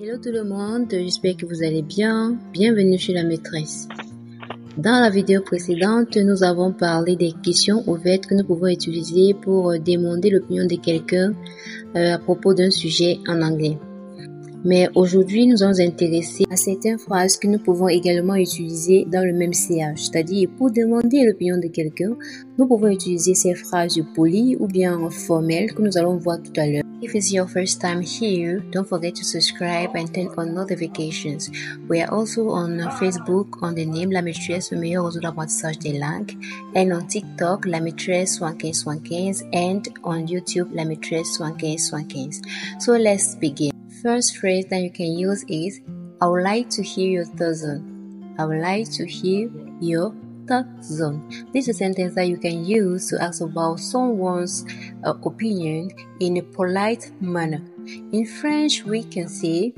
Hello tout le monde, j'espère que vous allez bien. Bienvenue chez la maîtresse. Dans la vidéo précédente, nous avons parlé des questions ouvertes que nous pouvons utiliser pour demander l'opinion de quelqu'un à propos d'un sujet en anglais. Mais aujourd'hui, nous allons nous intéresser à certaines phrases que nous pouvons également utiliser dans le même CH. C'est-à-dire, pour demander l'opinion de quelqu'un, nous pouvons utiliser ces phrases polies ou bien formelles que nous allons voir tout à l'heure. If it's your first time here, don't forget to subscribe and turn on notifications. We are also on Facebook on the name La Maîtresse, le meilleur réseau d'apprentissage des langues, and on TikTok La Maîtresse 75 and on YouTube La Maîtresse 75. So let's begin. First phrase that you can use is I would like to hear your thoughts on. I would like to hear your thoughts on. This is a sentence that you can use to ask about someone's opinion in a polite manner. In French, we can say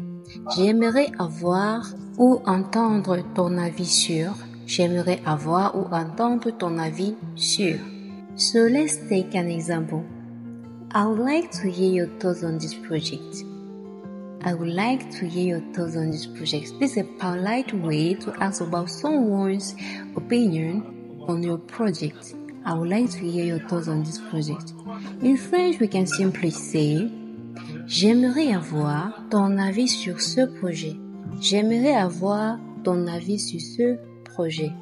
j'aimerais avoir ou entendre ton avis sur. J'aimerais avoir ou entendre ton avis sur. So let's take an example. I would like to hear your thoughts on this project. I would like to hear your thoughts on this project. This is a polite way to ask about someone's opinion on your project. I would like to hear your thoughts on this project. In French, we can simply say j'aimerais avoir ton avis sur ce projet. J'aimerais avoir ton avis sur ce projet.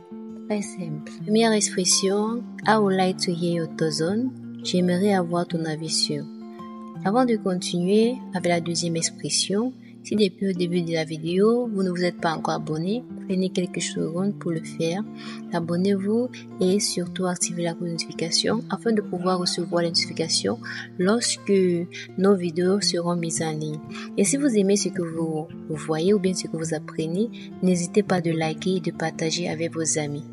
Très simple. Première expression, I would like to hear your thoughts on. J'aimerais avoir ton avis sur. Avant de continuer avec la deuxième expression, si depuis le début de la vidéo, vous ne vous êtes pas encore abonné, prenez quelques secondes pour le faire. Abonnez-vous et surtout activez la notification afin de pouvoir recevoir les notifications lorsque nos vidéos seront mises en ligne. Et si vous aimez ce que vous voyez ou bien ce que vous apprenez, n'hésitez pas de liker et de partager avec vos amis.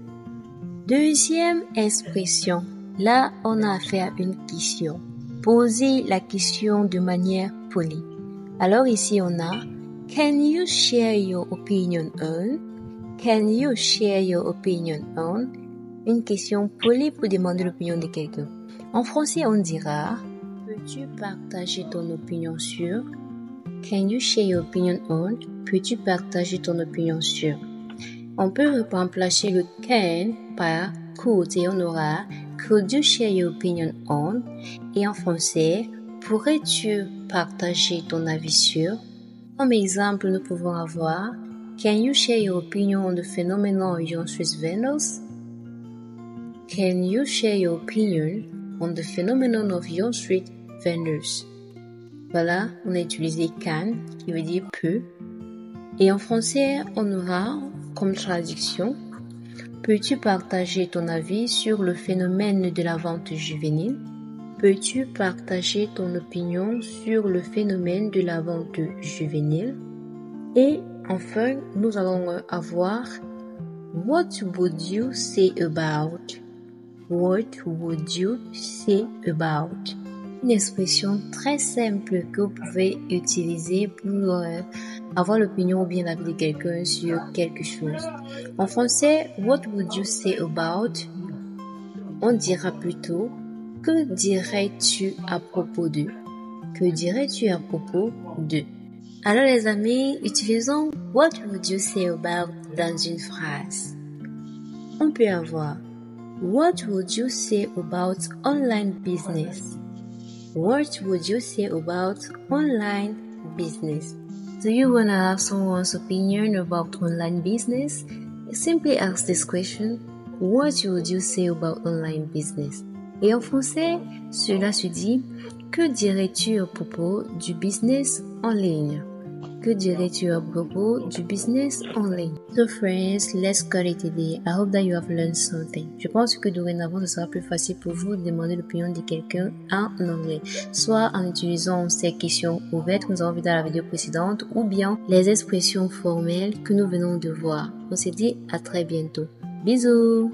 Deuxième expression, là on a affaire à une question. Posez la question de manière polie. Alors ici on a Can you share your opinion on? Can you share your opinion on? Une question polie pour demander l'opinion de quelqu'un. En français on dira Peux-tu partager ton opinion sur? Can you share your opinion on? Peux-tu partager ton opinion sur? On peut remplacer le can par could et on aura Could you share your opinion on? Et en français, pourrais-tu partager ton avis sur? Comme exemple, nous pouvons avoir Can you share your opinion on the phenomenon of young street vendors? Can you share your opinion on the phenomenon of young street vendors? Voilà, on a utilisé can qui veut dire peut. Et en français, on aura comme traduction Peux-tu partager ton avis sur le phénomène de la vente juvénile? Peux-tu partager ton opinion sur le phénomène de la vente juvénile? Et enfin, nous allons avoir What would you say about? What would you say about? Une expression très simple que vous pouvez utiliser pour avoir l'opinion ou bien l'avis de quelqu'un sur quelque chose. En français, what would you say about? On dira plutôt que dirais-tu à propos de? Que dirais-tu à propos de? Alors les amis, utilisons what would you say about dans une phrase. On peut avoir What would you say about online business? What would you say about online business? Do you want to have someone's opinion about online business? Simply ask this question. What would you say about online business? Et en français, cela se dit, que dirais-tu à propos du business en ligne? Que dirais-tu à propos du business en ligne? So friends, let's call it a day. I hope that you have learned something. Je pense que dorénavant, ce sera plus facile pour vous de demander l'opinion de quelqu'un en anglais. Soit en utilisant ces questions ouvertes que nous avons vues dans la vidéo précédente ou bien les expressions formelles que nous venons de voir. On se dit à très bientôt. Bisous!